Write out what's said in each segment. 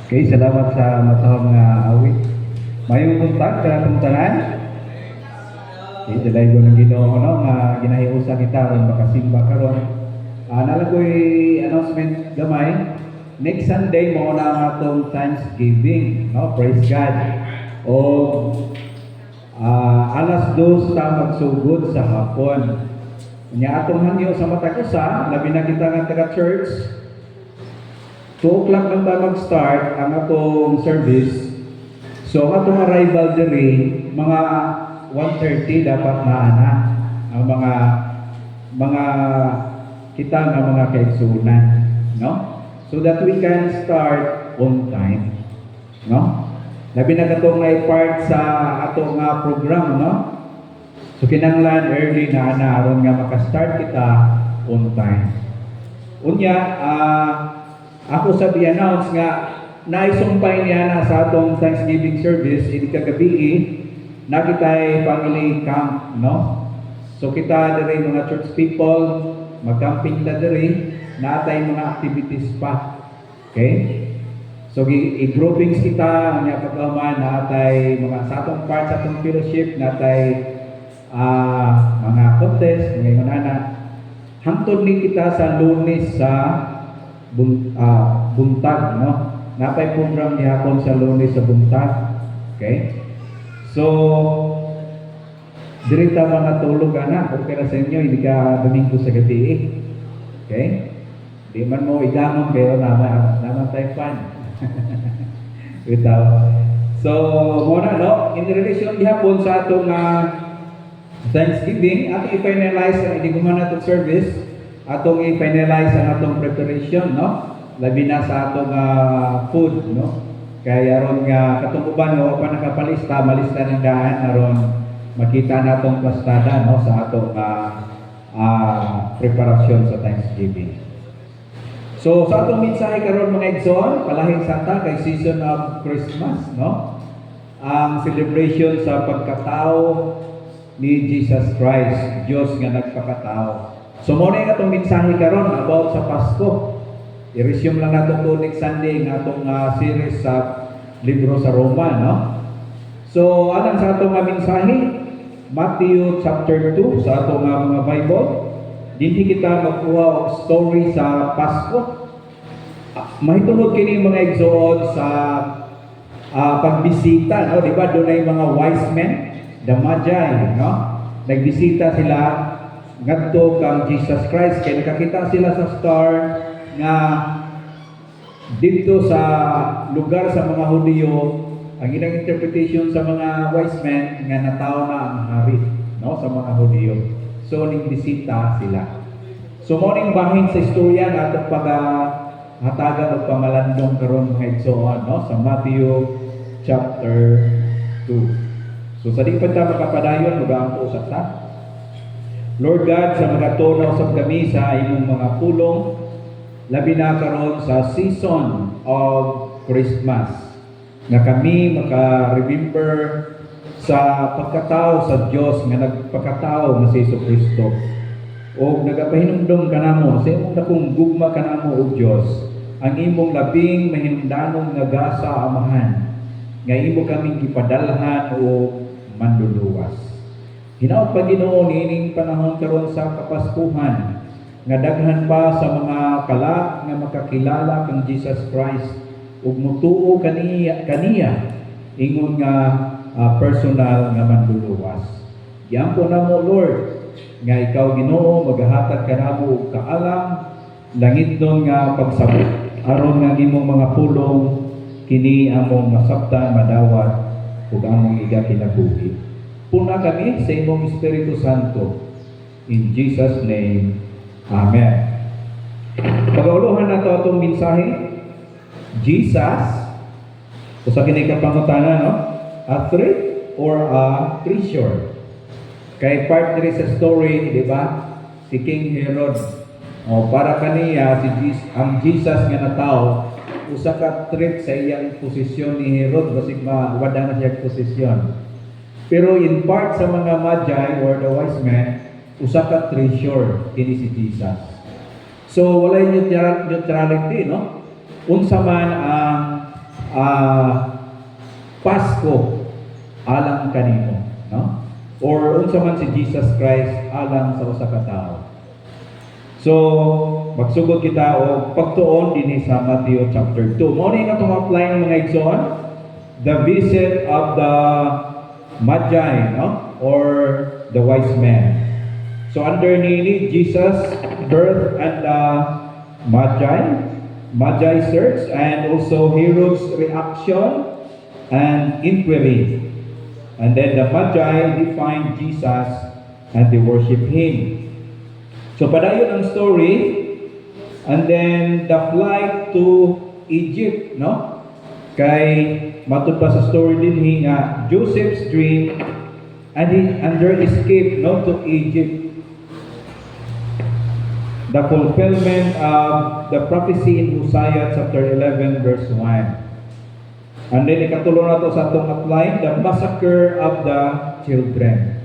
Okay, salamat sa matahong nga awit. Mayong buntag sa atong tanan. Okay, dalay ko ng Ginoo no nga ginahiusa kita ron makasimba karon. Nalagoy announcement gamay. Next Sunday mo na ang atong Thanksgiving, no? Praise God. O alas 2 ta magsugod sa hapon. Nya atong hangyo sa Matakusa, labi na kita nga taga church. 2 o'clock lang tayo mag-start ang atong service. So, ang atong arrival diri, mga 1:30 dapat na ang mga kita nga mga kaigsunan, no? So that we can start on time, no? Labi na katong nga part sa atong nga program, no? So, kinanglan early na aron nga maka-start kita on time. Unya, ako sa i-announce nga naisumpay niya na sa atong Thanksgiving service ini kagabi na kita'y family camp, no? So kita diri mga church people mag-camping ta diri natay mga activities pa. Okay? So i-groupings kita nya pagkaman natay mga sa atong part sa atong fellowship natay mga contest ngayon na hangtod ni kita sa Lunes sa buntag, no? Napay program ni hapon sa Lunes sa buntag. Okay? So, dirita mga tulog ana, okay na sa inyo, hindi ka Domingo sa gabi. Okay? Di man mo igamon kayo naman tayo fan. Without. So, muna, no? In relation di hapon sa atong Thanksgiving, ato i-finalize ang hindi kumana itong service, atong i-finalize ang atong preparation, no? Labi na sa atong food, no? Kaya aron nga katong uban nga pa nakapalista, malista ng daan aron makita natong pastada, no, sa atong preparasyon sa Thanksgiving. So sa atong mensahe karon mga igsoon, palahing Santa kay season of Christmas, no? Ang celebration sa pagkatao ni Jesus Christ, Dios nga nagpakatao. So mo na itong mensahe karon about sa Pasko. I-resume lang natin to next Sunday ng atong series sa libro sa Roma, no? So, anong sa atong mensahe? Matthew chapter 2 sa atong mga Bible. Dili kita magkuha og story sa Pasko. Mahitungod kini mga igsoon sa pagbisita, no? Di ba doon ay mga wise men, the Magi, no? Nagbisita sila ngadto kang Jesus Christ kay nakakita sila sa star nga dito sa lugar sa mga Hudiyo ang ilang interpretation sa mga wise men nga nataw na ang hari, no, sa mga Hudiyo. So nigbisita sila. So mo ning bahin sa istorya nga atong paghatagan og pamalandong karon mga igsoon, no, sa Matthew chapter 2. So sa di pa ta makapadayon magaangko sa Lord God, sa mga tunaw sa kami sa imong mga pulong, labi na karon sa season of Christmas, nga kami maka-remember sa pagkatao sa Dios nga nagpakatao nga si Jesucristo. O nagapahinumdom kanamo sa imong dakong gugma kanamo o Dios, ang imong labing mahinumdanon nga gasa amahan, nga imo kaming gipadalhan o manluluwas. Hinaot pa Ginoo niining panahon karon sa Kapaskuhan nga daghan pa sa mga kala nga makakilala kang Jesus Christ ug mutuo kaniya ingon nga personal nga manluluwas. Giampo namo Lord nga ikaw Ginoo maghahatag kanamo og kaalam langitnon nga pagsabot aron nga imong mga pulong kini among masabtan madawat ug among igakinabuhi. Puna kami sa imong Espiritu Santo. In Jesus' name, Amen. Pag-auluhan na ito itong mensahe, Jesus, o sa kinikapangutana, no? A threat or a treasure. Kay part diri sa story, di ba? Si King Herod. O para kaniya, ang Jesus nga natao, usa ka threat sa iyang posisyon ni Herod, basig mawada na siya posisyon. Pero in part sa mga Magi or the wise men, usa ka treasure kini si Jesus. So walay neutrality, no? Unsa man ang Pasko alang kanimo, no? Or unsa man si Jesus Christ alang sa usa ka tawo. So, magsugod kita og pagtuon dinhi sa Matthew chapter 2. Mao ni natong apply ng mga igsoon, the visit of the Magi, no? Or the wise men. So under ni Jesus birth and Magi search, and also Herod's reaction and inquiry. And then the Magi, they find Jesus and they worship Him. So padayon ang story, and then the flight to Egypt, no? Kay matud pa sa story din nga Joseph's dream and their escape, no, to Egypt. The fulfillment of the prophecy in Hosea chapter 11 verse 1. And then ikatulo na to sa atong apply, the massacre of the children.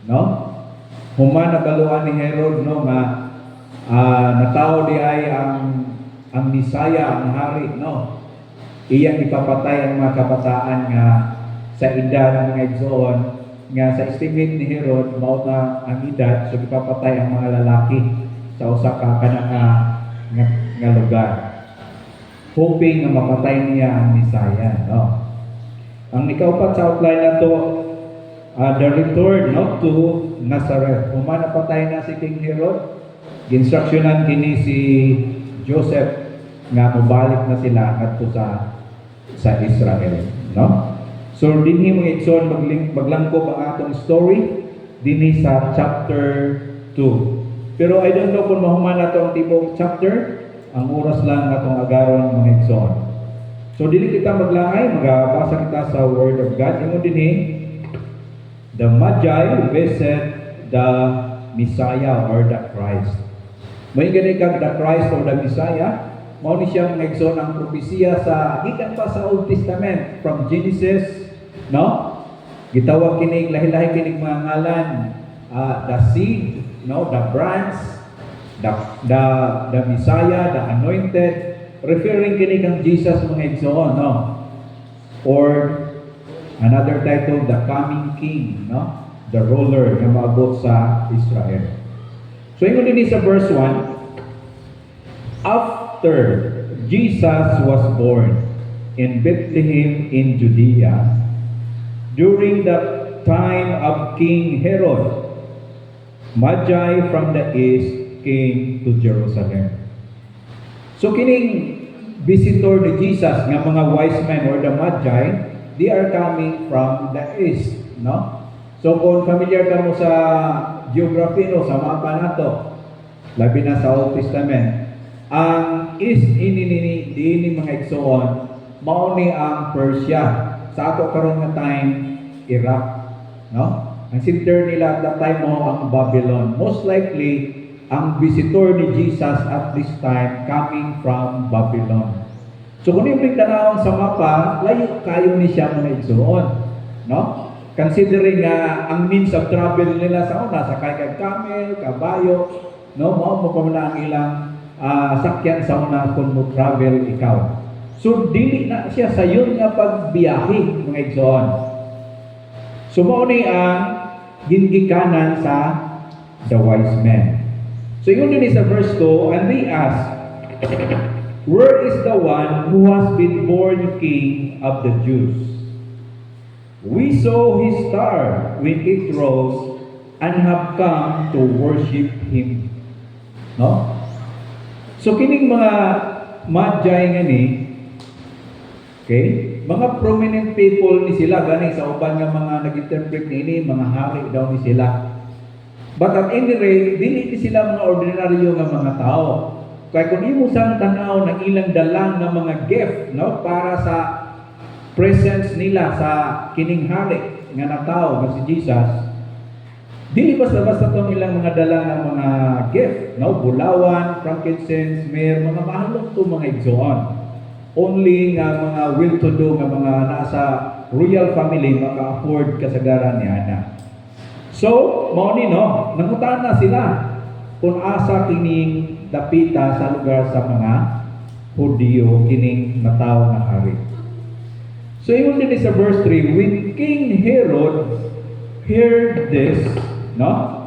No? Human nabaluan ni Herod, no, nga natao di ay ang Misaya, ang hari, no. Iyang ipapatay ang mga kabataan nga sa edad ng mga igsoon, nga sa estimate ni Herod mao na ang edad, so ipapatay ang mga lalaki sa usa ka nga lugar, hoping na mapatay niya ang Misaya, no. Ang ikaupat sa outline na to, the return, no, to Nazareth. Human napatay na si King Herod, instructionan kini si Joseph nga mabalik na sila adto sa Israel, no. So dinhi mga igsoon maglangkob ang atong story dinhi sa chapter 2. Pero I don't know kung mahuman nato ang tibok chapter, ang oras lang natong agaron mga igsoon. So dili kita maglangay, magabasa kita sa Word of God. Ingon dinhi, the Magi visit the Messiah or the Christ. May gani kag the Christ or the Messiah, mao ni siya mga igsoon ang propesiya sa gikan pa sa Old Testament from Genesis, no? Gitawag kining lahi-lahi kining mga ngalan, the seed, no, the branch, the Messiah, the anointed, referring kini kang Jesus mga igsoon, no? Or another title, the coming king, no? The ruler na maabot sa Israel. So ingon dinhi sa verse 1, after Jesus was born in Bethlehem in Judea, during the time of King Herod, Magi from the east came to Jerusalem. So kining visitor ni Jesus nga mga wise men or the Magi, they are coming from the east, no? So kung familiar ka mo sa geography, no, sa mapa nato, labi na sa Old Testament, ang east ini mga igsoon, mao ni ang Persia. Sa ato karon nga time, Iraq, no? Ang center nila at that time mo ang Babylon. Most likely, ang visitor ni Jesus at this time coming from Babylon. So kung yung tanawang sa mapa, layo kayo ni siya mga igsoon, no? Considering ang means of travel nila sa una, sakay kag camel, kabayo, no? Mao mo pa man ang ilang sakyan sa una kung mo travel ikaw. So dili na siya sayon nga pagbiyahe mga igsoon. So mao ni ang gingikanan sa the wise men. So yun din sa verse 2, and they asked, where is the one who has been born king of the Jews? We saw his star when it rose and have come to worship him. No? So kining mga Magi nga ni, okay, mga prominent people ni sila, gani sa uban nga mga nag-interpret ni mga hari daw ni sila. But at any rate, dili sila mga ordinaryo nga mga tao. Kaya kung imo sang tanaw ng ilang dalang nga mga gift, no, para sa presence nila sa kining hari nga natao nga si Jesus, dili basta-basta tong ilang mga dalang nga mga gift, no, bulawan, frankincense, myrrh, mga mahalong to mga igsoon. Only nga mga well-to-do nga mga nasa royal family maka-afford kasagaran ni ana. So, mao ni no, nangutan na sila kung asa kining dapita sa lugar sa mga Hudiyo kining natao nga hari. So ingon din sa verse 3, when King Herod heard this, no,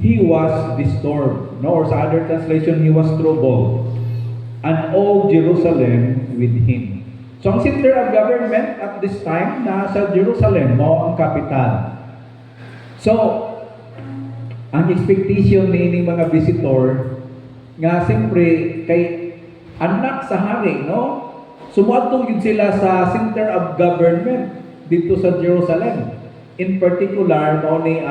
he was disturbed, no, or sa other translation, he was troubled, and all Jerusalem with him. So ang center of government at this time, nasa Jerusalem, mo ang capital. So, ang expectation ni ining mga visitor, nga siyempre, kay anak sa hari, no? Sumuadto yun sila sa center of government dito sa Jerusalem. In particular, mao ni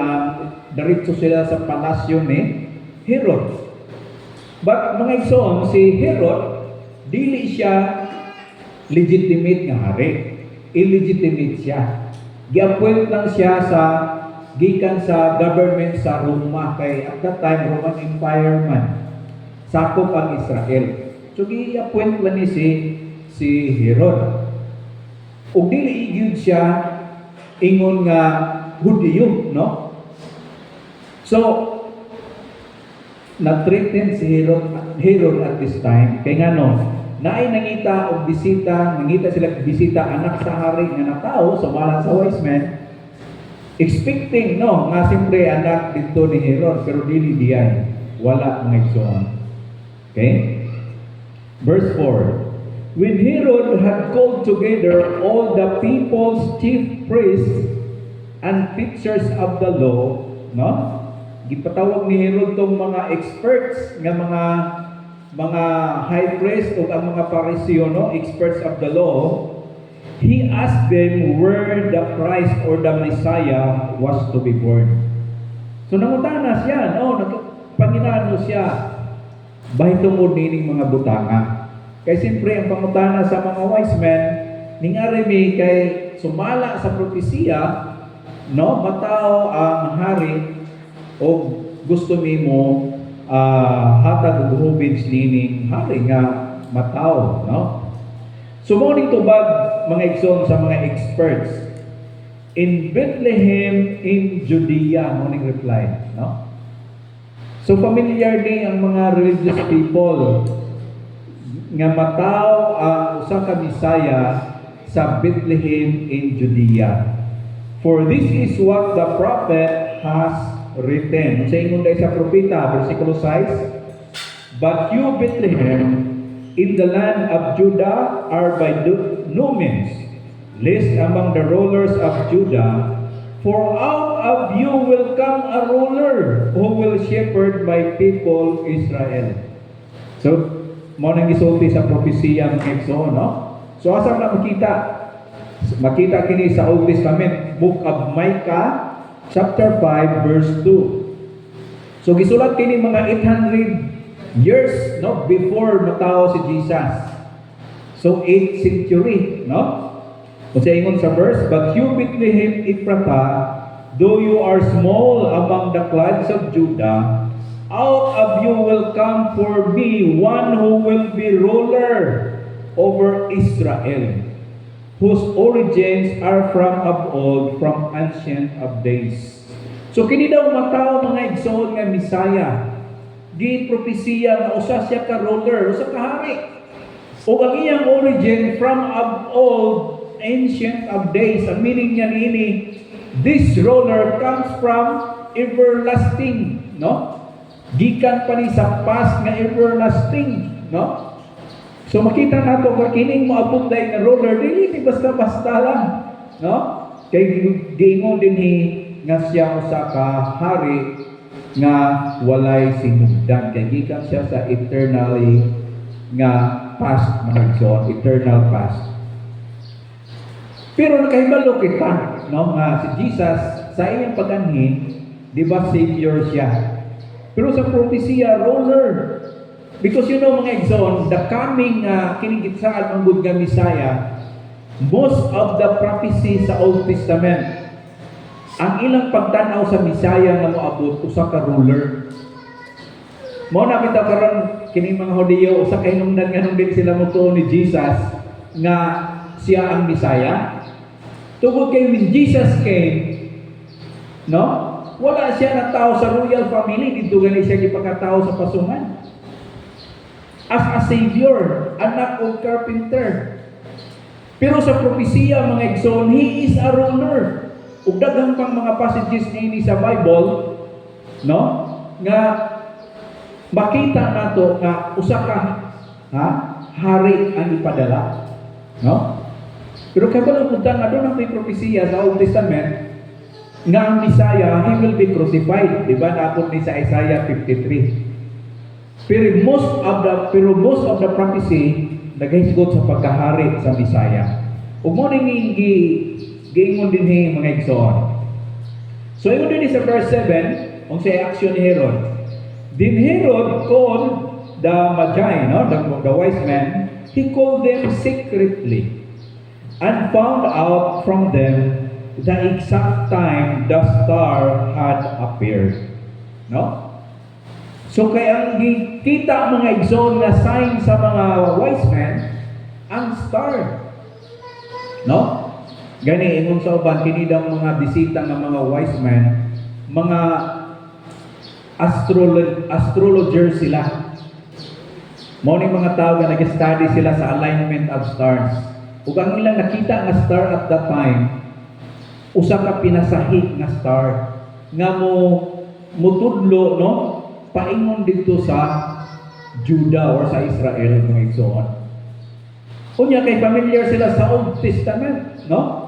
diretso sila sa palasyo ni Herod. But mga igsoon, si Herod, dili siya legitimate nga hari. Illegitimate siya. Gi-appoint lang siya sa gikan sa government sa Roma, kay at that time Roman Empire man. Sakop ang Israel. So gi-appoint lang ni si Herod. Ug dili gyud siya ingon nga Hudiyo, no? So na-threaten si Herod at this time. Kay ngano, naay nangita og bisita, nangita sila bisita anak sa hari nga natao sa balang sa wise men, expecting, no, nga siyempre anak dito ni Herod, pero dili diyan. Wala mga igsoon. Okay? Verse 4. When Herod had called together all the people's chief priests and teachers of the law, no? Gipatawag ni Herod tong mga experts nga mga high priest o ang mga Pariseo, no, experts of the law. He asked them where the Christ or the Messiah was to be born. So nangutana siya, no, nagpanginano siya. Bahay tungod nining mga butanga. Kaya siyempre ang pangutana sa mga wise men, ningari mi kay sumala sa propesiya, no, matao ang hari o gusto mi mo hatag og homage nining hari nga matao, no? So mo ning tubag mga igsoon sa mga experts. In Bethlehem in Judea, mo ning reply, no? So familiar ni ang mga religious people nga matao ang usa ka Bisaya sa Bethlehem in Judea. For this is what the prophet has written. Sa ingon dai sa propeta, versikulo 6, but you Bethlehem in the land of Judah are by no means least among the rulers of Judah, for out of you will come a ruler who will shepherd my people Israel. So, mo nang gisulti sa propesiya ng Exo, no? So, asa na makita? Makita kini sa Old Testament, Book of Micah, chapter 5, verse 2. So, gisulat kini mga 800 years, no, before matao si Jesus. So 8th century, no? Kung sa ingon sa verse, but you Bethlehem Ephrathah, though you are small among the clans of Judah, out of you will come for me one who will be ruler over Israel, whose origins are from of old, from ancient of days. So kini daw matao mga igsoon nga Misaya, di propesiya nga usa siya ka ruler, usa ka hari. O ang iyang origin from of old, ancient of days. Ang meaning niya nini, this ruler comes from everlasting, no? Gikan pa ni sa past nga everlasting, no? So makita nato nga kining moabot day nga ruler dili ni basta-basta lang, no? Kay giingon dinhi nga siya usa ka hari nga walay sinugdan, kay gikan siya sa eternally nga past, mga igsoon, eternal past. Pero nakahibalo kita, no, nga si Jesus sa iyang pag-anhin, di ba Savior siya? Pero sa propesiya, ruler. Because you know mga igsoon, the coming kinigitsaan ng good nga Messiah, most of the prophecy sa Old Testament, ang ilang pagtanaw sa Messiah nga moabot usa ka ruler. Mao na bitaw karon kini mga Hudiyo usa ka hinungdan nga nung din sila motuo ni Jesus nga siya ang Messiah. Tungod kay when Jesus came, no? Wala siya na tao sa royal family, dito gani siya gipakatao sa pasungan. As a savior, anak of carpenter. Pero sa propesiya mga igsoon, He is a ruler. Ug daghang pang mga passages niini sa Bible, no? Nga makita nato nga usa ka hari ang ipadala, no? Pero kabalo pud nga doon ang may propesiya sa Old Testament nga ang Messiah, He will be crucified, di ba? Naabot ni sa Isaiah 53. Pero most of the prophecy nagahisgot sa pagkahari sa Messiah. Ug mo ning giingon din mga igsoon. So ingon din sa verse 7, ang sa action ni Herod. Then Herod called the Magi, no, the wise men. He called them secretly and found out from them the exact time the star had appeared. No? So kaya ang kita mga igsoon na sign sa mga wise men, ang star. No? Gani ingon sa uban kini daw mga bisita ng mga wise men, mga astrologers sila. Mao ni mga tao nga nag-study sila sa alignment of stars. Ug ang ilang nakita nga star at that time, usa ka pinasahi nga star nga mutudlo, no, paingon dito sa Juda or sa Israel mga igsoon. Unya kay familiar sila sa Old Testament, no?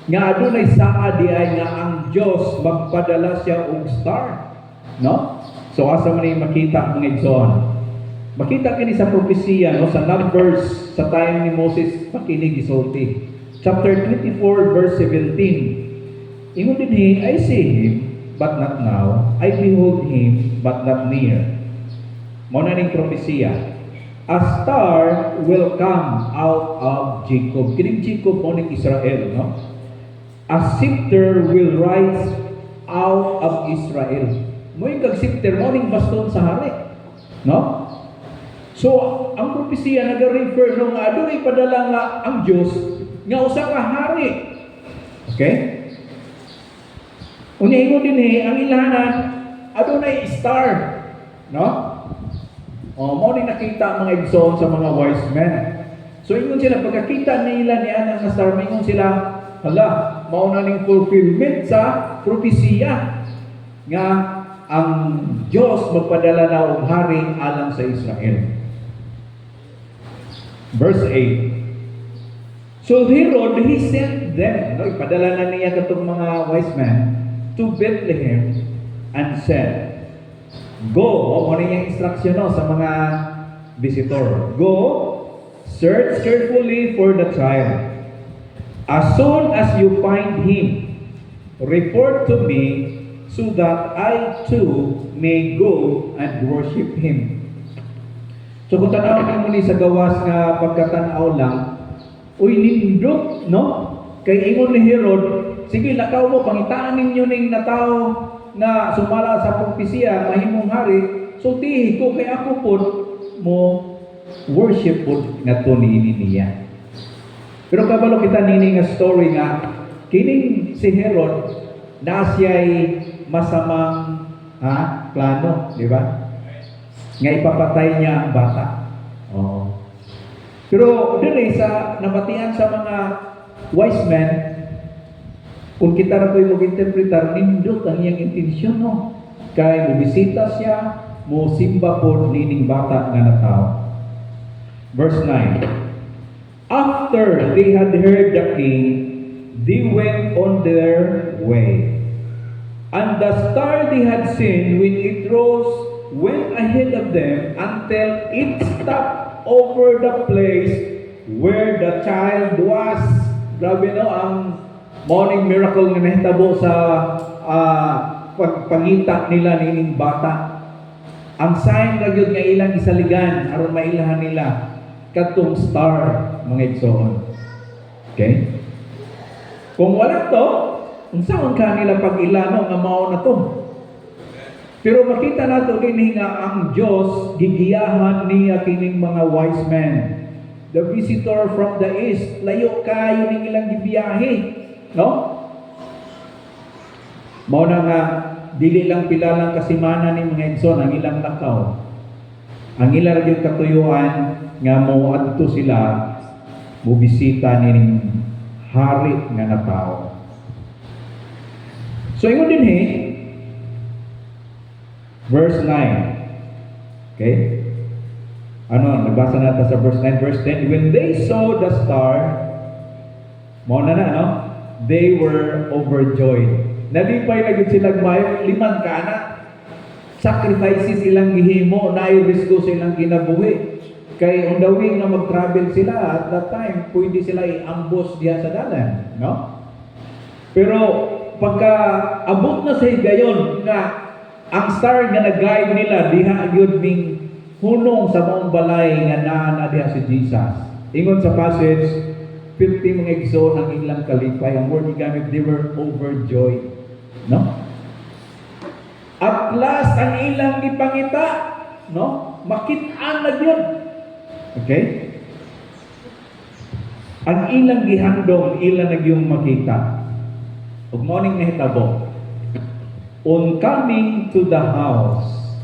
Nga adunay saa di ay nga ang Dios magpadala siya og star, no? So asa man ni makita mga igsoon? Makita kini sa propesiya, no, sa Numbers sa time ni Moses pakinig gisulti. Chapter 24 verse 17. Ingon dinhi, I see him but not now, I behold him but not near. Mao na ning propesiya. A star will come out of Jacob. Kining Jacob mo ning Israel, no? A scepter will rise out of Israel. Mo yung kag-scepter mo ning baston sa hari, no? So ang propesiya nag-refer no nga adunay padala nga ang Dios nga usa ka hari. Okay? Unya ingon dinhi ang ilahanan adunay star, no? O mo ni nakita mga igsoon sa mga wise men. So ingon sila pagkakita nila ni ana nga star, ingon sila, hala, mao na ning fulfillment sa propesiya nga ang Dios magpadala na og hari alang sa Israel. Verse 8. So Herod, he sent them, no, ipadala na niya katong mga wise men to Bethlehem and said, go, o ano yung instruction, no, sa mga visitor. Go, search carefully for the child. As soon as you find him, report to me so that I too may go and worship him. So kung tanaw mo ni sa gawas nga pagkatanaw lang, uy nindot, no? Kay ingon ni Herod, sige lakaw mo, pangitaan ninyo ning nataw na sumala sa propesiya, mahimong hari, so tihi ko kay ako po mo worship po nga to niini niya. Pero kabalo kita nini nga story nga, kining si Herod, na siya'y masamang plano, di ba? Nga ipapatay niya ang bata. Oh. Pero dili sa nabatian sa mga wise men, kung kita na ko'y mag-interpretar, nindot ang iyang intensyon, no? Kaya mubisita siya, mo simba po nining bata nga natao. Verse 9. After they had heard the king, they went on their way. And the star they had seen when it rose went ahead of them until it stopped over the place where the child was. Grabe, no, ang morning miracle nga nahitabo sa pagpangita nila nining bata. Ang sign ra gyud nga ilang isaligan aron mailahan nila kadtong star mga igsoon. Okay? Kung wala to, unsaon ka nila pag-ilano nga mao na to? Pero makita nato dinhi nga ang Dios gigiyahan niya kining mga wise men. The visitor from the east, layo kayo ning ilang gibiyahe, no? Mao na nga dili lang pila lang kasimana ni mga igsoon ang ilang lakaw. Ang ilang gyud katuyuan nga mo adto sila mubisita nining hari nga natao. So ingon din verse 9. Okay? Ano, nagbasa natin sa verse 9, verse 10. When they saw the star, no? They were overjoyed. Nalipay na gid sila mayo, limang kana. Sacrifices silang gihimo, na-risko silang kinabuhi. Kay on the way na mag-travel sila, at that time, pwede sila i-ambush diya sa dalan, no? Pero pagka abot na sa higayon nga ang star nga nag-guide nila diha gyud ming hunong sa maong balay nga naa diha si Jesus. Ingon sa passage 50 mga igsoon ang ilang kalipay, ang word gamit, they were overjoyed, no? At last ang ilang gipangita, no? Makit-an na gyud. Okay? Ang ilang gihandom, ilang nagyong makita. Ug morning nahitabo. On coming to the house,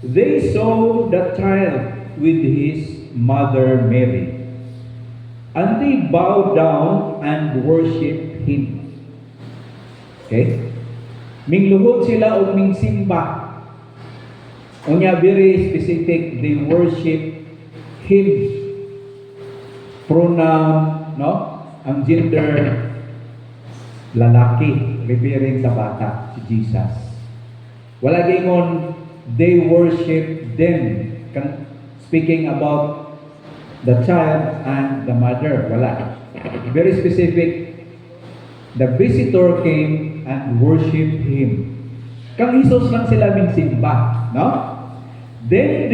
they saw the child with his mother Mary. And they bowed down and worshiped him. Okay? Mingluhod sila o mingsimba. Unya very specific, they worship him. Pronoun, no? Ang gender lalaki, referring sa bata, si Jesus. Wala gingon, they worship them. Speaking about the child and the mother. Wala. Very specific. The visitor came and worshipped him. Kang Isos lang sila minsimba, no? Then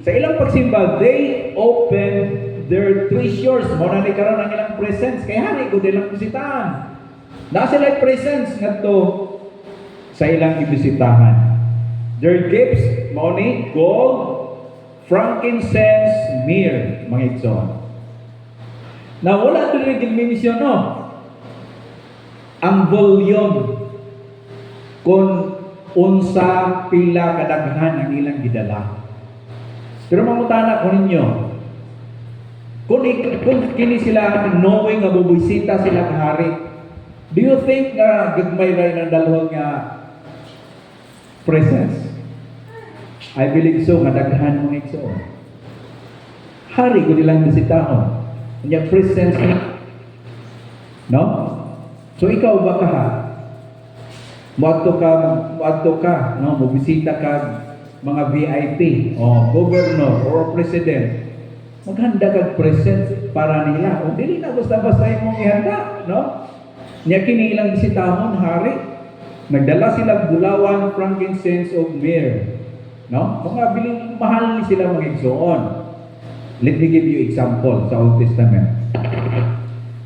sa ilang pagsimba, they opened their treasures. Muna ni karon ang ilang presents. Kaya hari ko nilang bisitahan. Na sila presents ngadto sa ilang ibisitahan. Their gifts, money, gold, frankincense, myrrh, mga igsoon. Na wala ito rin gilminisyon, no? Ang volume kung unsa pila kadaghan ang ilang gidala. Pero mamutana ko ninyo, kung kini sila knowing nga bubisita sila ng hari, do you think gagmay rin ang dalawang presence? I believe so, madaghan mga igsoon. Hari ko nilang bisitahon. Kanya presence no? So ikaw ba ka Muadto ka, no? Mubisita ka mga VIP, o governor, or president. Maghanda kag present para nila. O dili na basta-basta imong ihanda, no? Nya kini ilang bisitahon hari. Nagdala sila bulawan, frankincense, o myrrh. No? Mga biling mahal ni sila mga igsoon. Let me give you example sa Old Testament.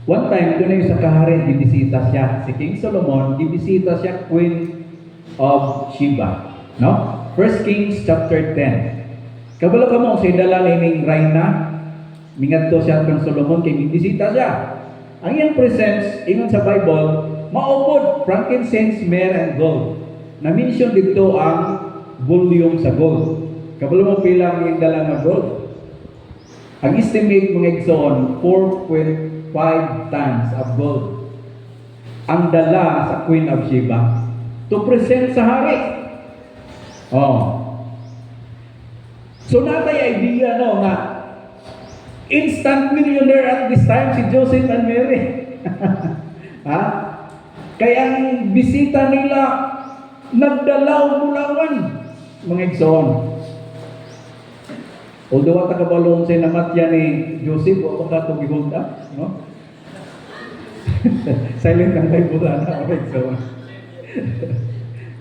One time, doon na yung sa kahari, dibisita siya. Si King Solomon, dibisita siya Queen of Sheba. No? 1 Kings chapter 10. Kabalo ka mo, sa idala ni Reyna, mingadto siya kang Solomon, kay dibisita siya. Ang iyang presence, ingon sa Bible, maupod, frankincense, myrrh, and gold. Na-mention dito ang volume sa gold. Kabalo mo pila ang iyang dala na gold. Ang estimate mga igsoon, 4.5 tons of gold ang dala sa Queen of Sheba to present sa hari. So natay idea no nga instant millionaire at this time si Joseph and Mary. Ha? Kaya ang bisita nila nagdala bulawan mga igsoon. Although wata kabalong sa namatya ni Joseph, o ka itong i-hold up, no? Silent ang tayo pula na, right? So,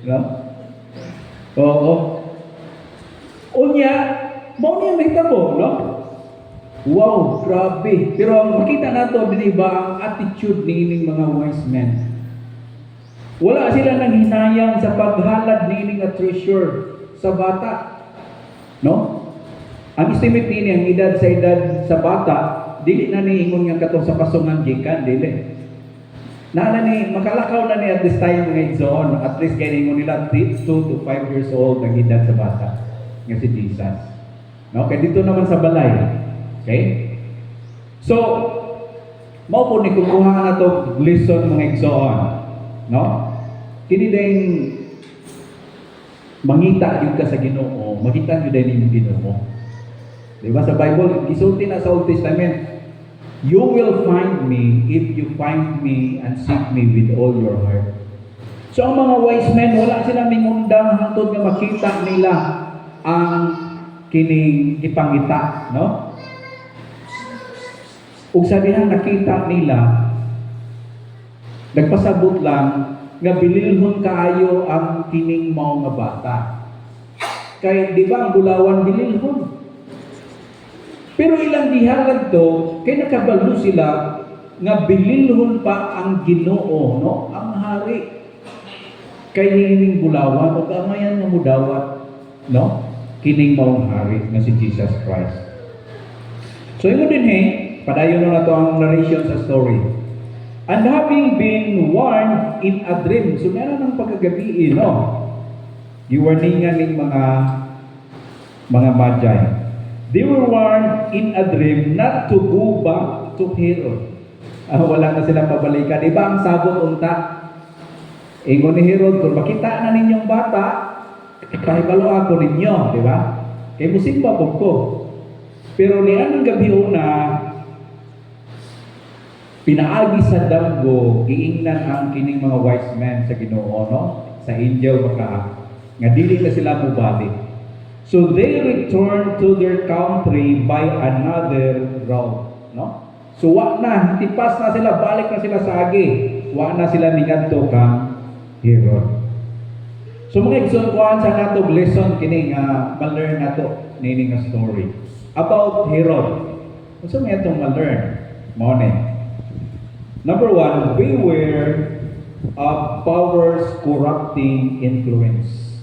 no? Oo. Unya, mo niya may tabo, no? Wow, grabe. Pero makita nato din ba ang attitude ni ining mga wise men? Wala sila nang hinayang sa paghalad ni ining treasure sa bata. No? Ang estimate nini ang edad sa bata, dili na ni ingon nga katong sa pasungan gikan, dili. Na ni makalakaw na ni at this time mga igsoon, at least kay ingon nila 2 to 5 years old ang edad sa bata nga si Jesus. No, kay dito naman sa balay. Okay? So, mao po ni kukuha na to lesson mga igsoon, no? Kini ding mangita yun ka sa Ginoo, makita nyo din yung Ginoo. Diba sa Bible, gisulti na sa Old Testament, you will find me if you find me and seek me with all your heart. So ang mga wise men, wala silang mingundang hangtod nga makita nila ang kining ipangita, no? Ug sa dihang nakita nila, nagpasabot lang nga bililhon kaayo ang kining mao nga bata. Kay di ba ang bulawan bililhon? Pero ilang dihalad to, kay nakabalo sila nga bililhon pa ang Ginoo, no? Ang hari. Kay hining bulawan ug amayan nga mudawat, no? Kining maong hari nga si Jesus Christ. So imo din padayon na to ang narration sa story. And having been warned in a dream, so meron ng pagkagabi, no? Giwarningan ng mga magi. They were warned in a dream not to go back to Herod. Wala na silang pabalikan. Iba ang sabot unta. Ingon ni Herod, kung makita na ninyong bata, kahibalo ako ninyo, di ba? Kaya musimba po ko. Pero ni anong gabi una, pinaagi sa damgo, giingnan ang kining mga wise men sa Ginoo, no? Sa angel baka nga dili na sila mubalik. So they returned to their country by another route, no? So wa na, tipas na sila, balik na sila sa agi. Wa na sila nigadto kang Herod. So mga igsoon sa natong lesson kini nga ma-learn nato nini nga story about Herod. So may atong ma-learn mo ni. Number one, beware of power's corrupting influence.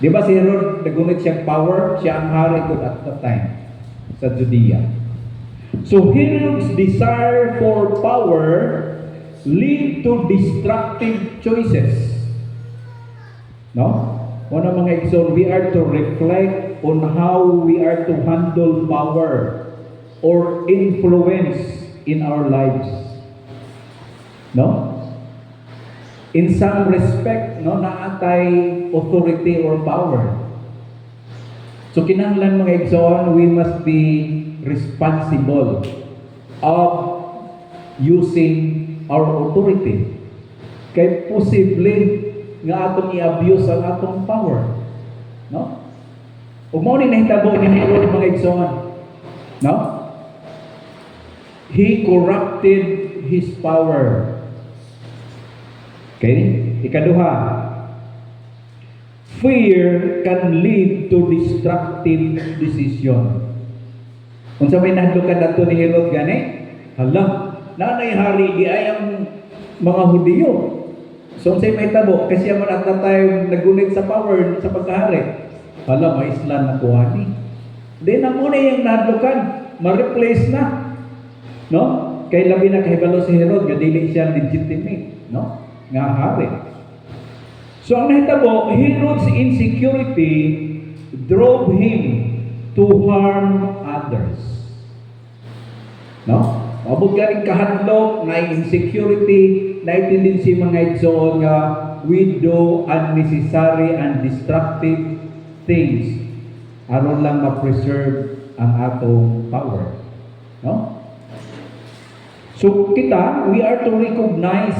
Di ba si Herod, nagunit siyang power, siya ang hari ko at that time sa Judea. So Herod's desire for power lead to destructive choices. No? One of mga igsoon, we are to reflect on how we are to handle power or influence in our lives. No? In some respect, no, naatay authority or power. So kinahanglan mga igsoon, we must be responsible of using our authority. Kay posible nga atong i-abuse ang atong power. No? Ug mao ni nahitabo ni Herod mga igsoon. No? He corrupted his power. Okay? Ikaduha, fear can lead to destructive decision. Kung sa may nahdukan nato ni Herod gani, hala, nanay hari di ay ang mga Hudiyo. So unsay may tabo kasi man at that time nagunit sa power sa pagkahari. Hala, maislan na kuhani. Then ang una yung nahdukan, ma-replace na. No? Kay labi na kahibalo si Herod, nga dili siya legitimate, no? Nga hari. So ang nahitabo, Herod's insecurity drove him to harm others. No? Mabot galing kahadlok, na insecurity, na tendency mga igsoon nga we do unnecessary and destructive things aron lang ma-preserve ang atong power. No? So kita, we are to recognize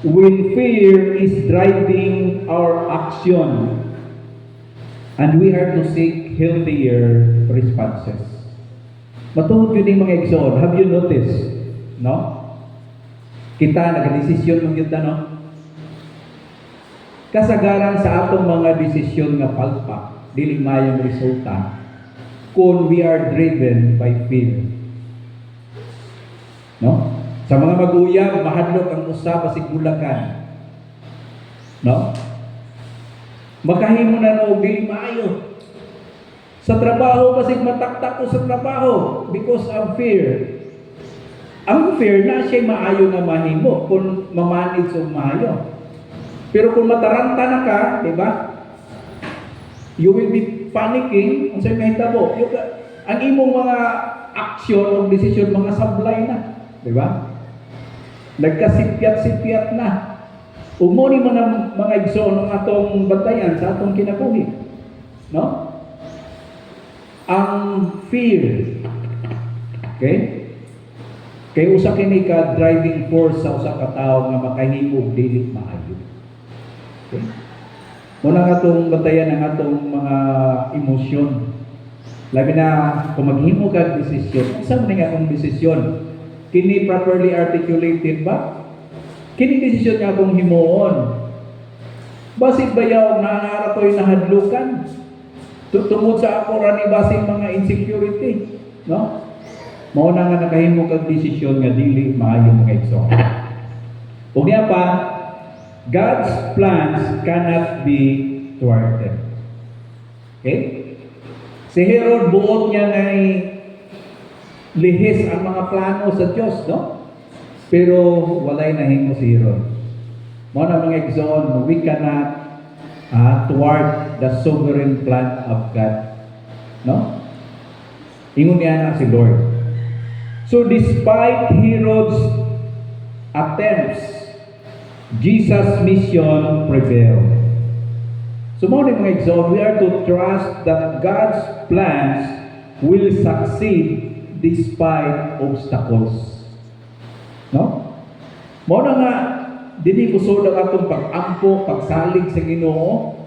when fear is driving our action, and we are to seek healthier responses. Matuod yun yung mga igsoon. Have you noticed? No? Kita, nag-desisyon mong yun no? Kasagaran sa atong mga desisyon nga palpak, dili mayong resulta, kung we are driven by fear. No? Sa mga mag-uyab, mahadlok ang usa basig bulakan. No? Makahimo na no dili maayo. Sa trabaho basig mataktak ko sa trabaho because of fear. Ang fear na siya maayo nga mahimo kung mamanage o maayo. Pero kung mataranta na ka, di ba? You will be panicking. Ang sa'yo mahitabo. Ang imong mga aksyon o desisyon, mga sablay na. Di ba? Nagkasipyat-sipyat na. Umuni mga igsoon ng atong bantayan sa atong kinabuhi. No? Ang fear. Okay? Kay usa kini ka driving force sa usa ka tawo nga makahimo og dili maayo. Okay? Muna nga itong bantayan ang atong mga emosyon. Labi na kung maghimo ka desisyon, unsa man nga akong desisyon? Kini properly articulated ba? Kini desisyon nga akong himuon. Basit bayaw na naratoy nahadlukan. Tungod sa ako rani basin mga insecurity, no? Mao na nga nakahimo kag desisyon nga dili maayo mga igsoon. Ug niya pa, God's plans cannot be thwarted. Okay? Si Herod buot niya ngay lihis ang mga plano sa Diyos, no? Pero walay nahimo si Herod. Mao na mga igsoon, we cannot thwart the sovereign plan of God. No? Ingon niya na si Lord. So despite Herod's attempts, Jesus' mission prevailed. So mga igsoon, we are to trust that God's plans will succeed despite obstacles. No? Mo na nga dili kusod ang atong pag-ampo, pagsalig sa Ginoo.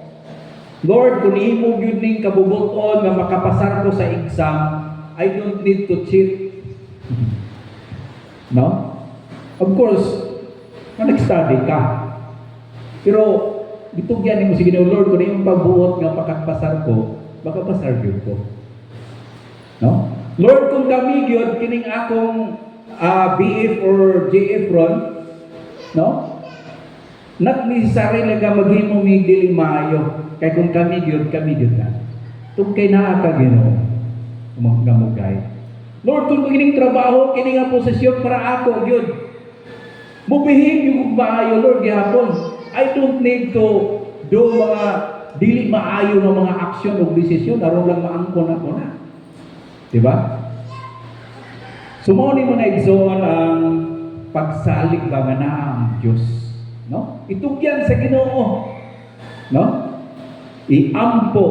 Lord, kung imo gyud ning kabubuton nga makapasar ko sa exam, I don't need to cheat. No? Of course, nag-study ka. Pero gitugyan nimo si Ginoo, Lord, kung imong pagbuot nga makapasar ko, makapasar gyud ko. No? Lord, kung kami gyud kining akong BF or JF ron, no? Not necessary lang ka maghimo mi dili maayo. Kay kung kami gyud na. Tungkay naa ka Ginoo. Gamugay. Lord, kung kining trabaho, kining nga posisyon para ako gyud. Mubihim yung maayo, Lord, gihapon. I don't need to do mga dili maayo nga mga aksyon o desisyon aron lang maangkon ako na. Diba? Sumuni mo na igsoon ang pagsalig ba nga na ang Diyos. No? Itugyan sa Ginoo. No? Iampo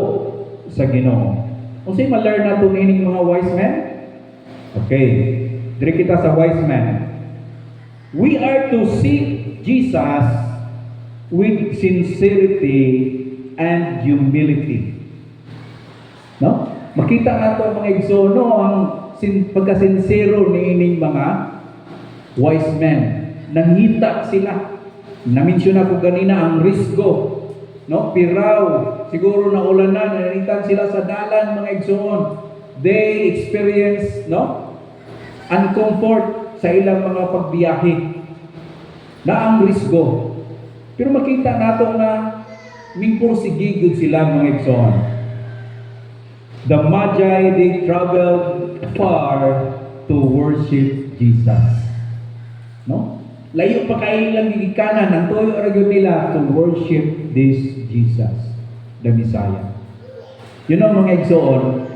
sa Ginoo. Kung sa'yo ma-learn na ito nining mga wise men? Okay. Diri kita sa wise men. We are to seek Jesus with sincerity and humility. No? Makita nato mga igsoon ang pagkasinsero niining mga wise men. Nangita sila. Na-mention ako ganina ang risgo. No? Piraw. Siguro na ulan na. Nanitan sila sa dalan mga igsoon. They experience uncomfort sa ilang mga pagbiyahe. Na ang risgo. Pero makita nato na mingpursigigod sila mga igsoon. The Magi, they traveled far to worship Jesus. No? Layo pa kayo lang gigikanan, ang toyo aragyo nila to worship this Jesus, the Messiah. Yun ang mga igsoon,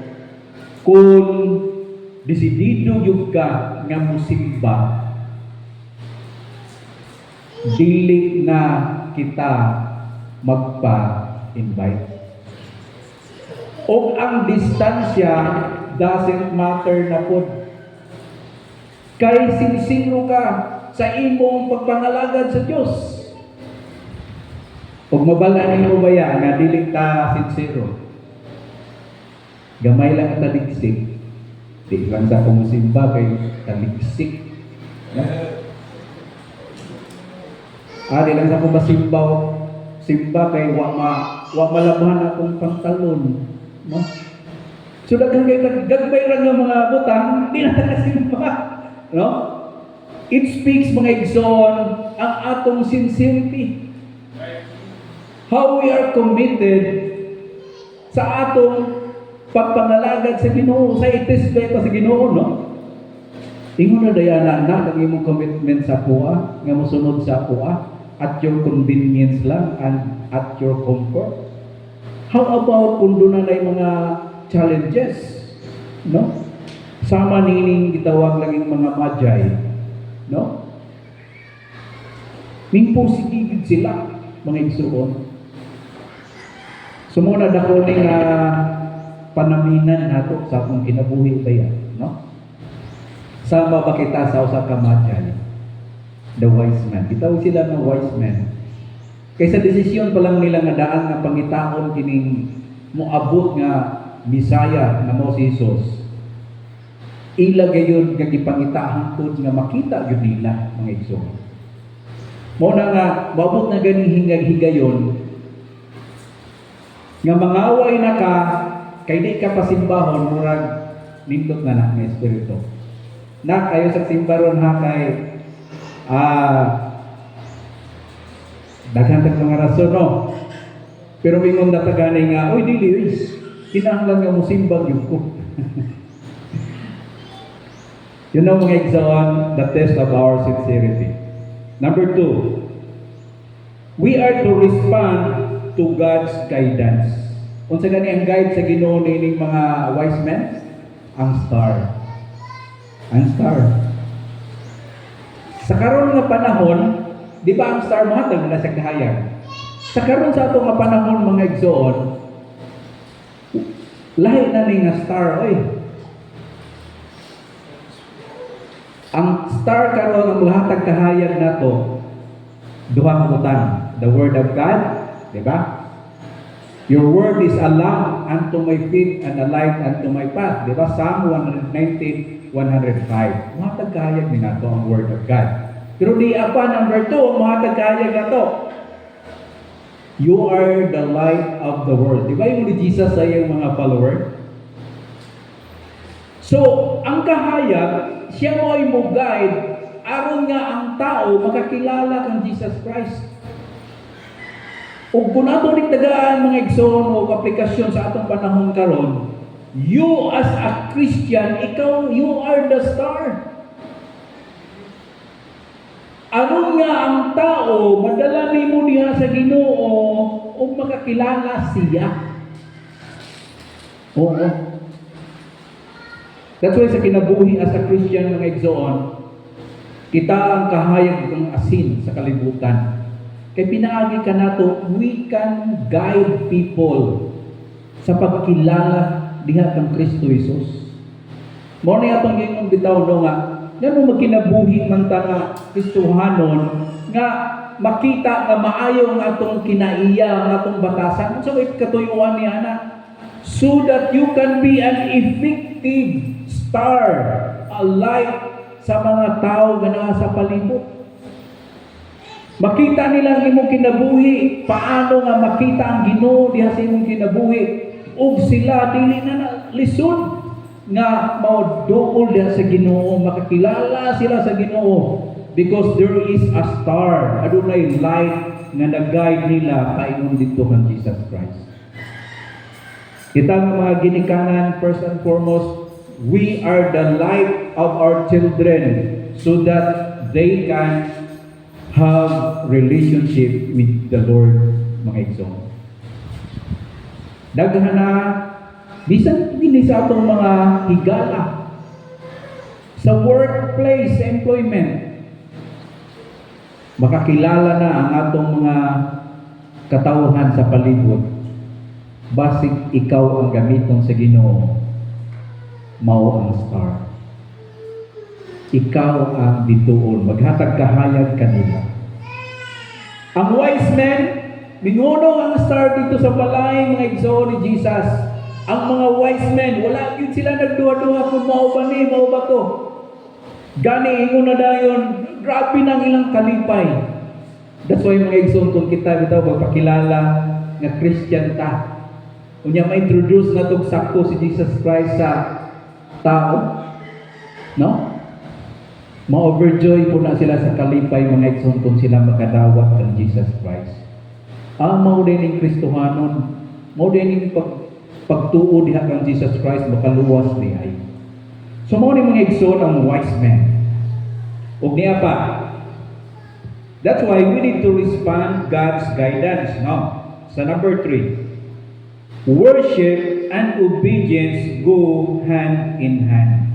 kung desidido yung ka nga musimba, dili na kita magpa-invite. O ang distansya doesn't matter na po. Kay sinsino ka sa imong pagpangalagad sa Diyos. Kung mabalaan mo ba yan, nga dili ta sincero. Gamay lang ang taligsik. Di lang sa kumusimba kay taligsik. Di lang sa kumasimbaw. Simba kay wa malabhan akong pantalon. No? So gagmay lang ng mga butang, hindi na nakasimba. No? It speaks mga igsoon ang atong sincerity. How we are committed sa atong pagpangalagad sa Ginoo, sa itisbeta sa Ginoo, no? Ingon na dayana na ang imong commitment sa puwa, nga mosunod sa puwa at your convenience lang and at your comfort. How about kung doon na mga challenges, no? sama nining gitawag laging mga Magi, no? Ning positive sila, mga igsuon. Sumunod ako ning panaminan nato sa akong kinabuhi ba yan, no? Sama ba kita sa usa ka Magi, the wise man. Gitawag sila ng wise man. Kaysa desisyon pa lang nila nga daan nga pangitaon kining moabot nga Misaya nga mao si Jesus. Ila gayon nga gipangitahan pod nga makita gyud nila, mga igsoon. Mao na nga maabot na ganing hingag-higayon nga mangaway na ka kay di ka pasimbahon murag nindot na ng espiritu. Nak ayo sa simbaron ha kay daghan tag mga rason, no? Pero mingon na taganay nga, oy dili kinahanglan nga musimbang yung ko. You know, mga igsoon, the test of our sincerity. Number 2, we are to respond to God's guidance. Unsa gani ang guide sa Ginoo nining mga wise men? Ang star. Ang star. Sa karon nga panahon, di ba ang star mohatag na sa kahayag? Sa karon sa ato nga panahon, mga igsoon, lahi na ni nga star, oy. Ang star karon ang mohatag kahayag nato duha ka butang, the word of God, di ba? Your word is a lamp unto my feet and a light unto my path, di ba? Psalm 119:105. Mohatag kahayag ni nato ang word of God. Pero di apa number 2 ang mohatag kahayag nato. You are the light of the world. Di ba yung ni Jesus sa iyang mga follower? So, ang kahayag, siya mo ay mo-guide aron nga ang tao makakilala kang Jesus Christ. O kung ato ning tagaan mga igsoon o aplikasyon sa atong panahon karon, you as a Christian, you are the star. Ano nga ang tao madala nimo diha sa Ginoo o makakilala siya? Oo. That's why sa kinabuhi as a Christian, mga igsoon, kita ang kahayag ng asin sa kalibutan. Kaya pinaagi ka nato, we can guide people sa pagkilala diha kang Kristo Jesus. Mao ni atong gingong bitaw no nga, ngano magkinabuhi man ta nga Kristohanon nga makita nga maayo ang atong kinaiya, ang atong batasan. Unsa may katuyuan niya na? So that you can be an effective star, a light sa mga tao nga naa sa palibot. Makita nila ang imong kinabuhi, paano nga makita ang Ginoo diha sa imong kinabuhi, ug sila dili na lisod nga mauduol diha sa Ginoo, makakilala sila sa Ginoo because there is a star, adunay light nga nag-guide nila paingon dito kang Jesus Christ. Kita nga mga ginikanan, first and foremost, we are the light of our children so that they can have relationship with the Lord, mga igsoon. Daghan na, bisan din sa atong mga higala, sa workplace, employment, makakilala na ang atong mga katawhan sa palibot. Basig ikaw ang gamiton sa Ginoo, mao ang star. Ikaw ang bituon, maghatag kahayag kanila. Ang wise men, minguno ang star dito sa balay, mga igsoon ni Jesus. Ang mga wise men, wala yun sila nagduha-duha kung mao ba ni, mao ba to. Gani ingon na dayon, grabe nang ilang kalipay. That's why mga igsoon, kung kita bitaw magpakilala nga Christian ta, unya ma-introduce na itong sakto si Jesus Christ sa tao, no? Ma-overjoy po na sila sa kalipay, mga igsoon, kung sila makadawat ng Jesus Christ. Mao din ng Kristohanon, mao din ng pagtuo diha kang Jesus Christ, makaluwas niya. So mao ni mga igsoon ang wise men. Ug niya pa, that's why we need to respond God's guidance, no? Sa number 3, worship and obedience go hand in hand.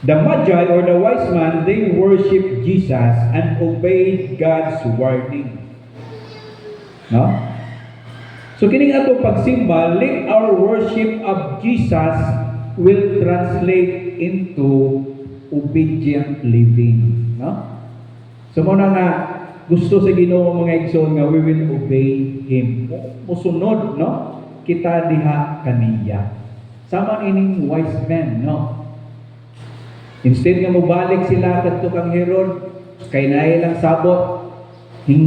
The Magi or the wise man, they worship Jesus and obeyed God's warning. No? So kining ato pagsimba, let our worship of Jesus will translate into obedient living. No? So muna nga gusto sa Ginoo mga igsoon nga we will obey Him. Musunod, no? Kita diha kaniya. Sama ining wise men, no? Instead nga mobalik sila kadto kang Herod, kay naay lang sabot,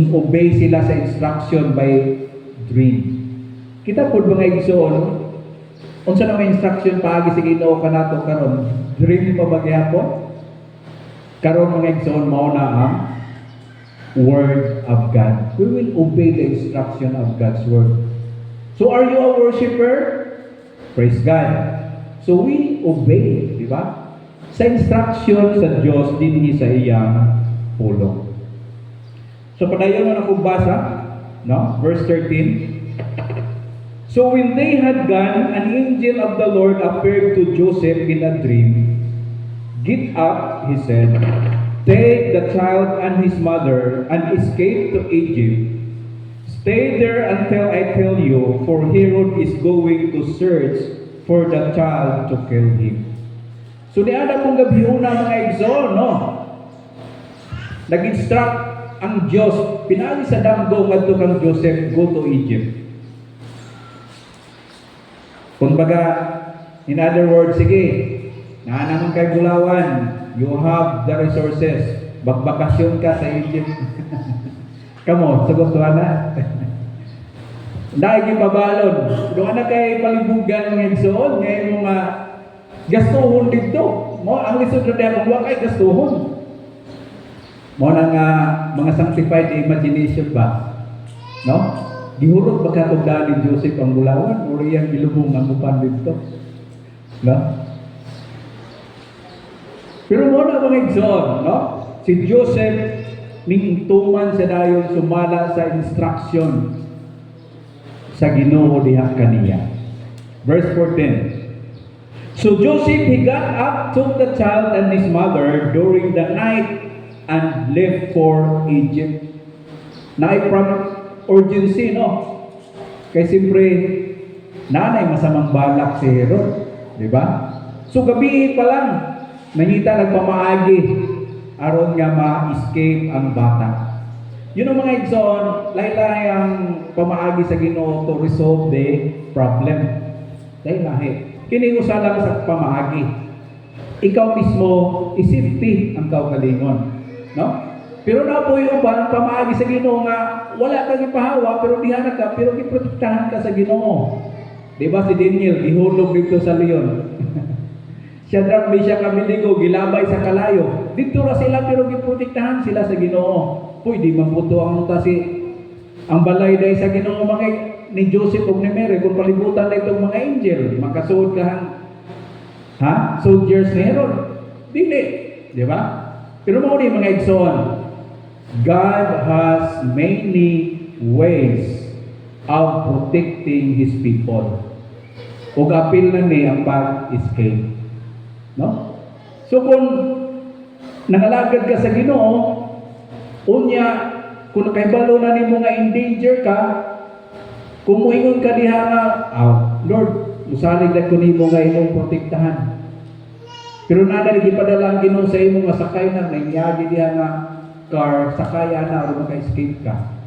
obey sila sa instruction by dream. Kita pud mga igsoon, unsa na may instruction paagi sa Ginoo kanato karon? Dream pa ba gyapon? Karon mga igsoon mao na ang word of God. We will obey the instruction of God's word. So are you a worshiper? Praise God. So we obey, di ba? Sa instruction sa Diyos dinhi sa iyang pulong. So padayon na akong basa, no? Verse 13. So when they had gone, an angel of the Lord appeared to Joseph in a dream. Get up, he said, take the child and his mother and escape to Egypt. Stay there until I tell you, for Herod is going to search for the child to kill him. So niada pong gabihuna mga igsoon, no? Nag-instruct ang Diyos, pinali sa damgo ngadto kang Joseph, go to Egypt. Kumbaga, in other words, sige, naanaman kay Bulawan, you have the resources, bagbakasyon ka sa Egypt. Kamo, sagot ko na. Dahil yung pabalon, doon na kay palibugan ng igsoon, ngayon mga gastuhon dito. Mo ang lisod na dahil kung kay gastuhon. Mo nang mga sanctified imagination ba? No? Gihurot ba katugdan ni Joseph ang Bulawan o iyang gilubong ang upan dito? No? Pero mo na mga igsoon, no? Si Joseph ningtuman sa dayon sumala sa instruction sa Ginoo diha kaniya. Verse 14. So Joseph, he got up, took the child and his mother during the night and left for Egypt. Naay from urgency, no? Kaya siyempre, nanay masamang balak si Herod. Di ba? So gabi pa lang, nangita nagpamaagi aron nga ma-escape ang bata. Yun ang mga igsoon, lahi-lahi ang pamaagi sa Ginoo to resolve the problem. Lahi-lahi. Kini usa lang sa pamaagi. Ikaw mismo isipti ang kaugalingon, no? Pero na po yung pamaagi sa Ginoo nga wala kang ipahawa pero diha ka pero giprotektahan ka sa Ginoo. Di ba si Daniel gihulog dito sa leon? Shadrach, Meshach, Abednego gilabay sa kalayo. Dito ra sila pero giprotektahan sila sa Ginoo. Pwede maputo ang ang balay dai sa Ginoo mga ni Joseph ug ni Mary kung palibutan na itong mga angel, makasuod ka soldiers ni Herod. Dili, di ba? Pero mo ni mga igsoon, God has many ways of protecting His people. Ug apil na ni ang pag-escape. No? So kung nangalagad ka sa Ginoo, unya kung nakahibalo na nimo nga in danger ka, kung muingon ka diha nga, Lord, musalig na ko nimo nga imong protektahan. Pero nada gipadala ang Ginoo sa imo nga sakay na nangyagi diha nga car, sakaya na aron maka-escape ka.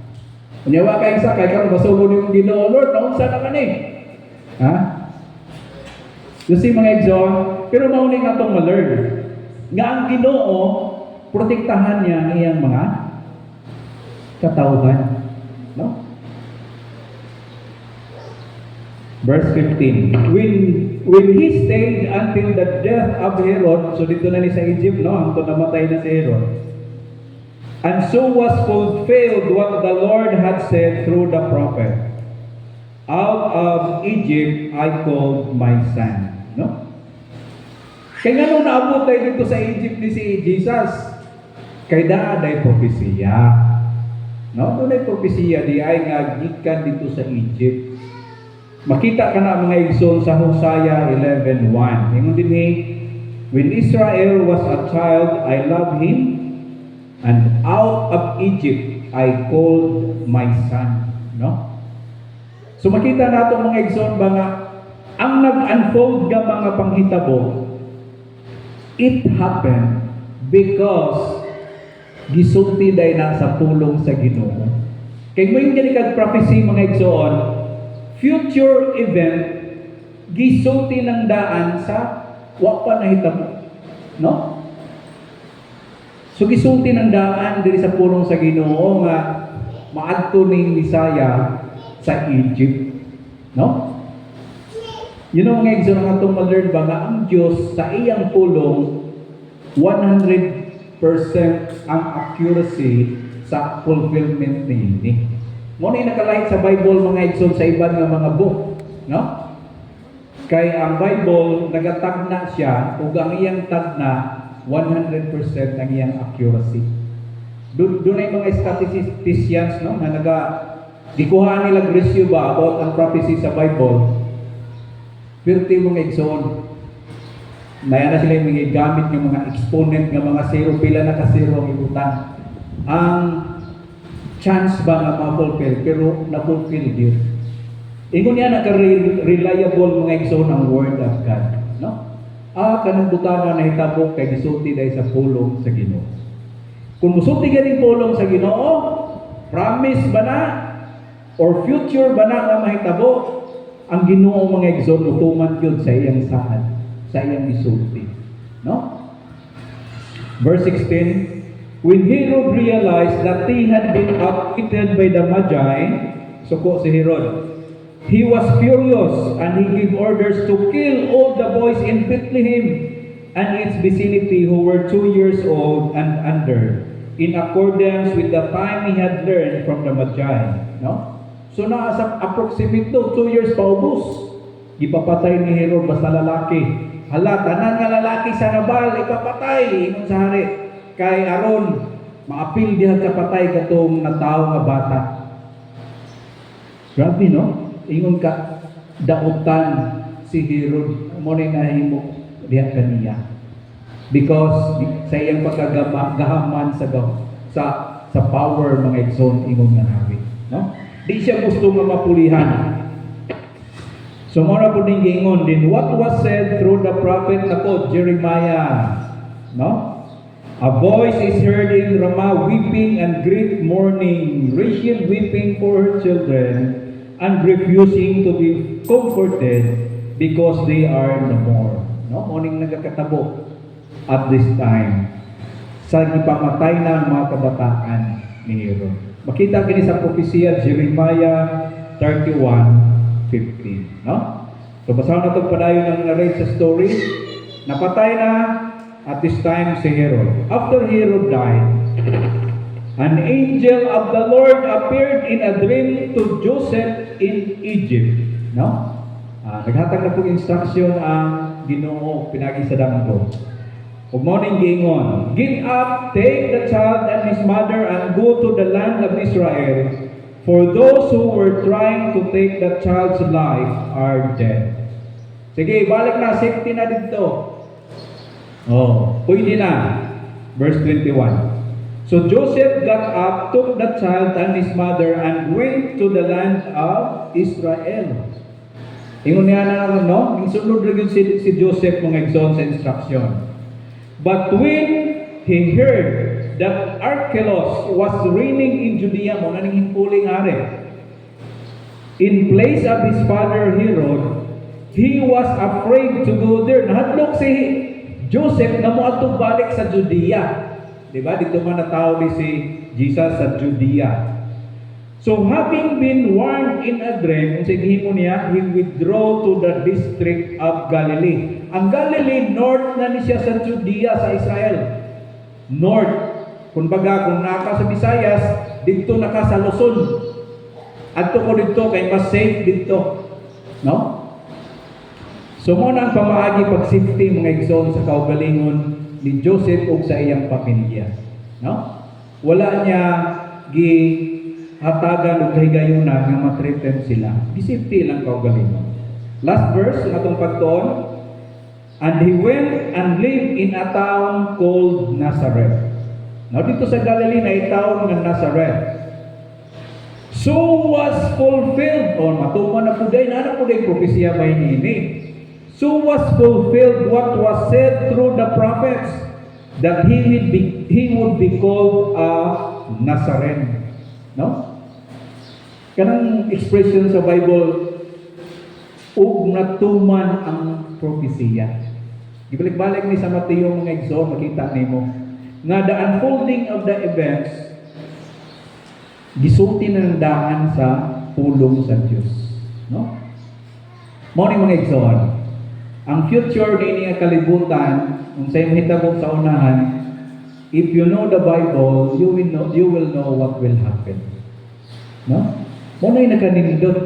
Unya wa kay sakay ka masulod nimo Ginoo, Lord, naunsa na kani? Ha? Kasi mga igsoon, pero mao ni nga tong ma-learn nga ang Ginoo protektahan niya ang iyang mga katawhan, no? Verse 15. When he stayed until the death of Herod, so dito na ni sa Egypt, no? Hangtod namatay na si Herod. And so was fulfilled what the Lord had said through the prophet. Out of Egypt I called my son. No? Kaya nga nung naabot tayo dito sa Egypt ni si Jesus, kay daaday propesiya. No? Doon ay propesiya di ay nga gikan dito sa Egypt. Makita ka na mga igsoon sa Hosea 11:1. Ingon din When Israel was a child, I loved him, and out of Egypt I called my son. No? So makita nato mga igsoon ba nga, ang nag-unfold nga mga panghitabo, it happened because gisulti day na sa pulong sa Ginoo. Kay mo yung ganikag prophecy mga igsoon, future event, gisulti ng daan sa wa pa nahitabo. No? So gisulti ng daan diri sa pulong sa Ginoo nga maadto ning Bisaya sa Egypt. No? You know mga igsoon nga itong ma-learn ba nga ang Diyos sa iyang pulong 100% ang accuracy sa fulfillment ni. Mo ni nakalahit sa Bible mga igsoon sa iban nga mga book, no? Kay ang Bible nagatagna siya ug ang iyang tagna 100% ang iyang accuracy. Doon ay mga statisticians no na gikuhaan nila gresyo ba about ang prophecy sa Bible. Pero mga igsoon, maya na sila yung mga gamit ng mga exponent ng mga zero, pila na ka zero ang ibutan. Ang chance ba nga ma-fulfill, pero na-fulfill din. Ingon niya naka-reliable mga igsoon ang word of God. No? Kanang butana na hitabo kay gisulti dahil sa pulong sa Ginoo. Kung musulti ganing pulong sa Ginoo, promise ba na or future ba na nga mahitabo, ang Ginoo mga igsoon utuman gyud sa iyang saad, sa iyang gisulti. No? Verse 16, when Herod realized that he had been outwitted by the Magi, suko si Herod, he was furious and he gave orders to kill all the boys in Bethlehem and its vicinity who were 2 years old and under, in accordance with the time he had learned from the Magi. No? So sa approximate 2 years paubos, ipapatay ni Herod basta lalaki. Hala, tanan nga lalaki sa Nabal, ipapatay, ingon sa hari. Kay aron, maapil diha kapatay katong natao nga bata. Grabe, no? Ingon ka, dautan si Herod, mo na nahimo diha kaniya. Because sa iyang pagkagahaman sa power mga igsoon, ingon nga hari. No? Di siya gusto nga mapulihan. So mora po ning giingon din what was said through the prophet Nakod, Jeremiah. No? A voice is heard in Ramah weeping and great mourning, Rachel weeping for her children and refusing to be comforted because they are no more. No? Morning nagakatabo at this time sa gipamatay na ang mga kabataan ni Herod. Makita kini sa propesya Jeremiah 31:15, no? So basahin natin padayon ang narrate sa story. Napatay na at this time si Herod. After Herod died, an angel of the Lord appeared in a dream to Joseph in Egypt, no? Naghatag na pong instruction ang Ginoo pinagi sa damgo. Good morning, giingon. Get up, take the child and his mother and go to the land of Israel, for those who were trying to take the child's life are dead. Sige, balik na, safety na dito. Pwede na. Verse 21. So Joseph got up, took the child and his mother and went to the land of Israel. Ingon niya na no? Isunod rin si Joseph mga igsoon sa instruction. But when he heard that Archelaus was reigning in Judea, mo na ning hipuling hari, in place of his father Herod, he was afraid to go there. Nahadlok si Joseph na moadtong balik sa Judea. Diba? Dito man natawag si Jesus sa Judea. So having been warned in a dream, sige mo niya, he withdrew to the district of Galilee. Ang Galilee, north na ni siya sa Judea, sa Israel. North. Kung naka sa Visayas, dito naka sa Luzon. Adto ko dito, kay mas safe dito. No? So muna ang pamaagi pag-safety mga igsoon sa kaugalingon ni Joseph o sa iyang pamilya. No? Wala niya hatagan o kahigayunan nga matreten sila. Di safety lang kaugalingon. Last verse, atong pagtuon. And he went and lived in a town called Nazareth. Now dito sa Galilee na town ng Nazareth. So was fulfilled, or matuman na po din, ano po din propesya may nini. So was fulfilled what was said through the prophets, that he would be called a Nazarene. No? Kanang expression sa Bible, ug natuman ang propesya. Ibalik-balik ni sa Mateo mga igsoon, makita nimo nga the unfolding of the events gisulti na ng daan sa pulong sa Diyos. No? Mao ni mga igsoon, ang future ni nga kalibutan unsay mahitabo sa unahan, if you know the Bible, you will know what will happen. No? Mao na nakanindot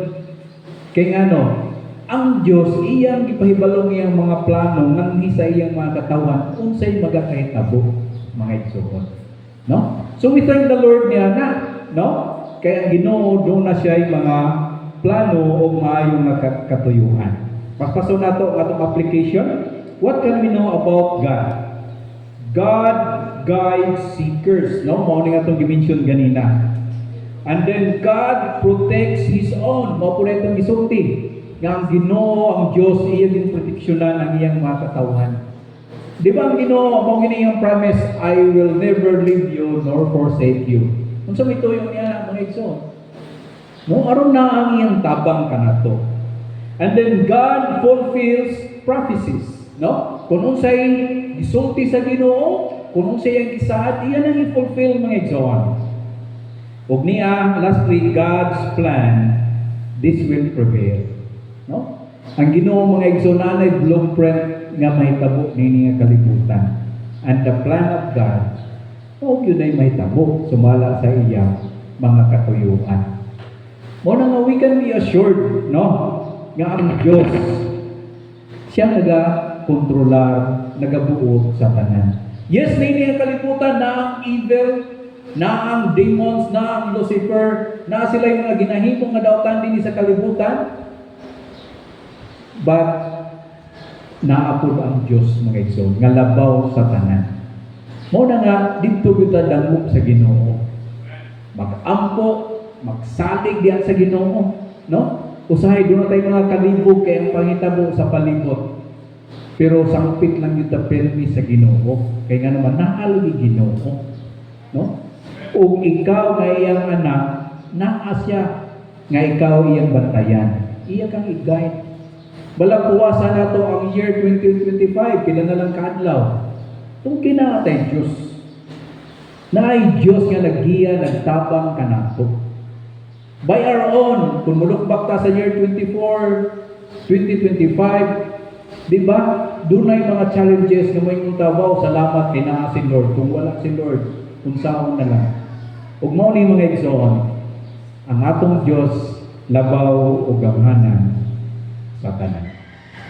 kay ngano ang Diyos iyang gipahibalong iyang mga plano nganhi sa iyang mga katawan unsay magakahitabo mga igsoon. No? So we thank the Lord niya na, no? Kaya Ginoo do na siya mga plano o maayong nga katuyuan. Paspaso nato ang atong application. What can we know about God? God guides seekers, no? Mao ni atong gi-mention ganina. And then God protects His own. Mao po na itong gisulti nga ang Ginoo, ang Diyos, iya din proteksyonan ang iyang mga katawan. Di ba ang Ginoo, mong iyang promise, I will never leave you nor forsake you. Kung sa may tuyong niya, mga igsoon. No, aron na ang iyang tabang kanato. And then God fulfills prophecies. No? Kung unsay gisulti sa Ginoo, kung unsay ang gisaad, iyan ang i-fulfill mga igsoon. Ug niya, lastly, God's plan, this will prevail. No? Ang Ginoo mga igsoon ay blueprint nga mahitabo nini nga kalibutan. And the plan of God, yun ay mahitabo sumala sa iya mga katuyuan. Muna nga we can be assured, no? Nga ang Diyos siya naga-kontrolar, nagabuo sa tanan. Yes, nini nga kalibutan na ang evil, na ang demons, na ang Lucifer, na sila yung mga ginahimong nga dautan din sa kalibutan. But naapod ang Diyos mga igsoon nga labaw sa tanan. Mao na nga didto kita dangop sa Ginoo. Magampo, magsalig diyan sa Ginoo, no? Usahay do na tay mga kalibog kay ang pangitabo sa palibot. Pero sangpit lang yung permi sa Ginoo. Kay nga naman naal ni Ginoo, no? Ug ikaw nga iyang anak, naa siya nga ikaw iyang bantayan. Iya kang i-guide. Balang puwasan nato ang year 2025, pila na lang kaadlaw. Kung kinaatay Diyos, na ay Diyos nga naggiya, nagtabang kanato. By our own, kung mulukbak ta sa year 2025, di ba? Doon ay mga challenges na may tawaw, salamat kay naa si Lord. Kung wala si Lord, kung saan na lang. Ug mao ni mga igsoon, ang atong Diyos labaw o gamhanan sa tanan.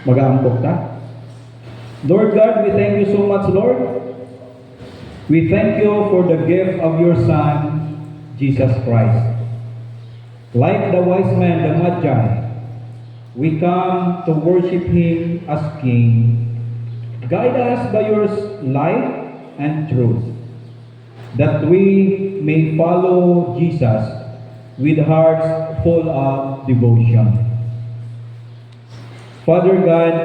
Mag-aambok ta. Lord God, we thank you so much, Lord. We thank you for the gift of your Son, Jesus Christ. Like the wise man, the Magi, we come to worship Him as King. Guide us by your light and truth, that we may follow Jesus with hearts full of devotion. Father God,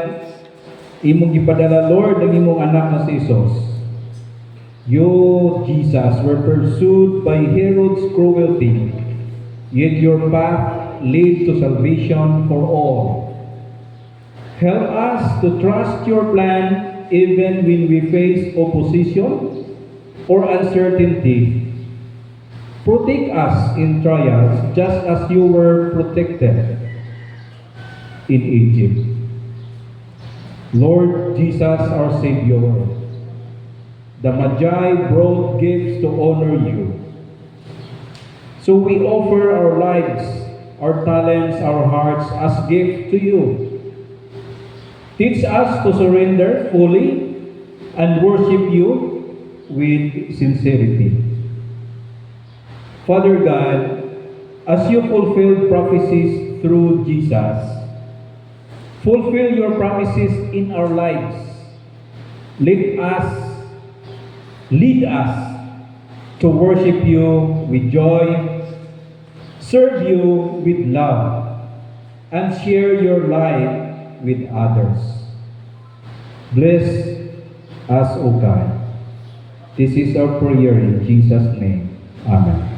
imong gipadala Lord ang imong anak na si Jesus. You, Jesus, were pursued by Herod's cruelty, yet your path leads to salvation for all. Help us to trust your plan even when we face opposition or uncertainty. Protect us in trials just as you were protected in Egypt. Lord Jesus, our Savior, the Magi brought gifts to honor you. So we offer our lives, our talents, our hearts as gift to you. Teach us to surrender fully and worship you with sincerity. Father God, as you fulfilled prophecies through Jesus, fulfill your promises in our lives. lead us to worship you with joy, serve you with love, and share your life with others. Bless us, O God. This is our prayer in Jesus' name. Amen.